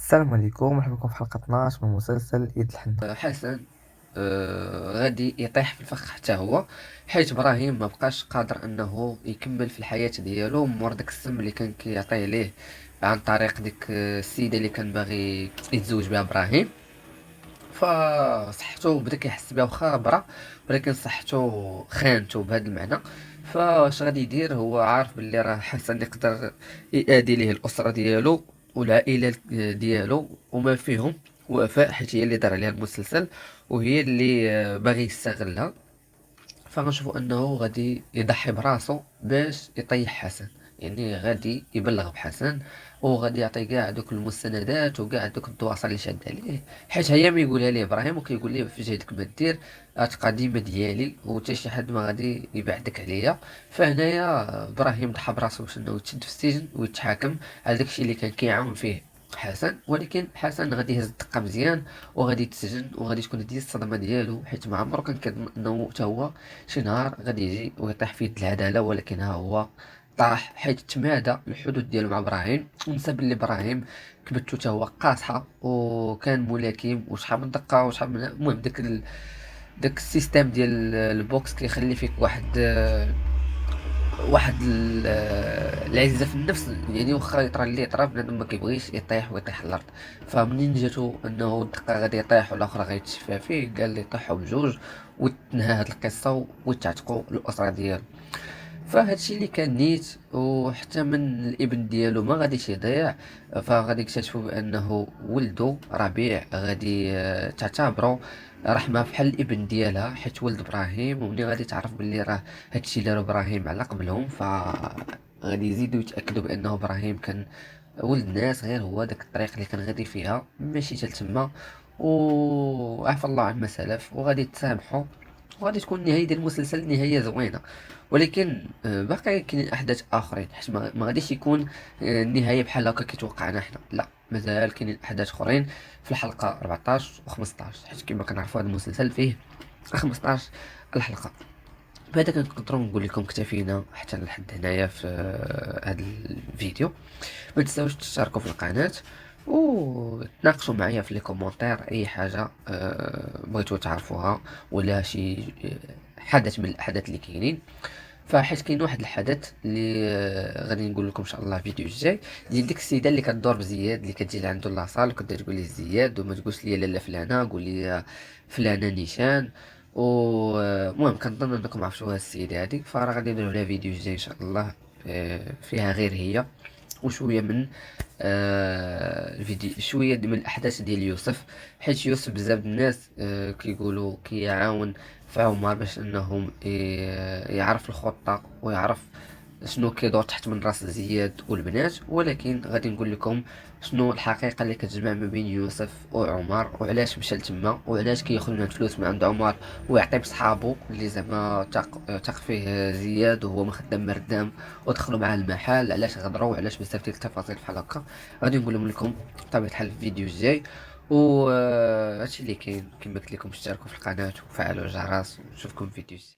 السلام عليكم، مرحبا بكم في حلقة 12 من مسلسل يد الحنة. حسن غادي يطيح في الفخ حتى هو، حيت ابراهيم ما بقاش قادر انه يكمل في الحياة ديالو مور داك السم اللي كان كيعطيه ليه عن طريق ديك السيدة اللي كان باغي يتزوج بها ابراهيم. فصحته بدا كيحس بها واخا برا، ولكن صحته خانته بهذا المعنى. فاش غادي يدير؟ هو عارف باللي راه حسن يقدر يأدي ليه الأسرة ديالو والعائلة ديالو وما فيهم وفاء، حيت هي اللي دار عليها المسلسل وهي اللي باغي يستغلها. فغنشوفوا انه غادي يضحي براسو باش يطيح حسن، يعني غادي يبلغ بحسن وغادي يعطي كاع دوك المستندات وكاع دوك الدواسه اللي شاد عليه، حيت هيا ما يقولها ليه ابراهيم وكيقول ليه في جهدك ما دير، غتبقى ديما ديالي وحتى شي حد ما غادي يبعدك عليا. فهنايا ابراهيم ضحى براسو باش انه يتشد في السجن ويتحاكم على داكشي اللي كان كيعاون فيه حسن. ولكن حسن غادي يهز الدقه مزيان وغادي يتسجن وغادي تكون هذه الصدمه ديالو، حيت ما عمرو كان كيظن انه حتى هو شي نهار غادي يجي ويطيح في يد العداله، ولكن ها هو طاح حيت تمادى الحدود ديالو مع ابراهيم ونسى باللي ابراهيم كبتو حتى هو قاصحه وكان ملاكم وشحال من دقه وشحال من المهم داك السيستيم ديال البوكس كيخلي فيك العزه في النفس، يعني واخا يطرى اللي يطرى بنادم ما كيبغيش يطيح ويطيح على الارض. فمنين جاتو انه الدقه غادي يطيح والاخر غيتشفى فيه، قال لي طيحوا بجوج وتنهى هاد القصه وتعتقوا الاسره ديالو. فهادشي اللي كان نيت، وحتى من الابن ديالو ما غاديش يضيع. فغادي يكتشفوا بانه ولده ربيع غادي تعتبره رحمه بحال الابن ديالها، حيت ولد ابراهيم، وملي غادي تعرف باللي راه هادشي دارو ابراهيم على قبلهم، غادي يزيدوا يتاكدوا بانه ابراهيم كان ولد الناس، غير هو داك الطريق اللي كان غادي فيها ماشي حتى تما. وعفى الله عما سلف وغادي تسامحوا، وغادي تكون النهاية ديال المسلسل نهاية زوينة. ولكن باقي كاينين احداث اخرين، حيت ما غاديش يكون النهاية بحال هكا كيتوقعنا حنا، لا مازال كاينين احداث اخرين في الحلقة 14 و 15، حيت كما كنعرفوا هذا المسلسل فيه 15 الحلقة. بهذا كنقدروا نقول لكم اكتفينا حتى لحد هنايا في هذا الفيديو. ما تنساوش تشتركوا في القناة وتناقشوا معايا في لي كومونتير اي حاجه بغيتو تعرفوها، ولا شي حدث من الاحداث اللي كاينين. فحيت كاين واحد الحدث اللي غادي نقول لكم ان شاء الله الفيديو الجاي، ديال ديك السيده اللي كدور بزياد، اللي كتجي لعندو لاصال وكتبدا تقول ليه زياد وما تقولش لي لاله فلانه، قول لي فلانه نيشان. ومهم كنظن انكم عرفتوا هاد السيده هادي، فراه غادي نديرو لها فيديو جاي ان شاء الله فيها غير هي وشويه من الفيديو، شويه من الاحداث ديال يوسف، حيت يوسف بزاف د الناس كيقولوا كيعاون في عمر باش انهم يعرف الخطه ويعرف شنو كيدور تحت من راس زياد والبنات. ولكن غادي نقول لكم شنو الحقيقه اللي كتجمع ما بين يوسف وعمر، وعلاش مشى لتما، وعلاش كياخذ هاد الفلوس من عند عمر ويعطي بصحابو اللي زعما تاق فيه زياد وهو ما خدام مردام، ودخلوا معاه المحل، علاش غدروا، وعلاش بزاف ديال التفاصيل بحال هكا غادي نقولهم لكم بطبيعه الحال في الفيديو الجاي. و هادشي اللي كاين، كما قلت لكم اشتركوا في القناه وفعلوا الجرس ونشوفكم في فيديو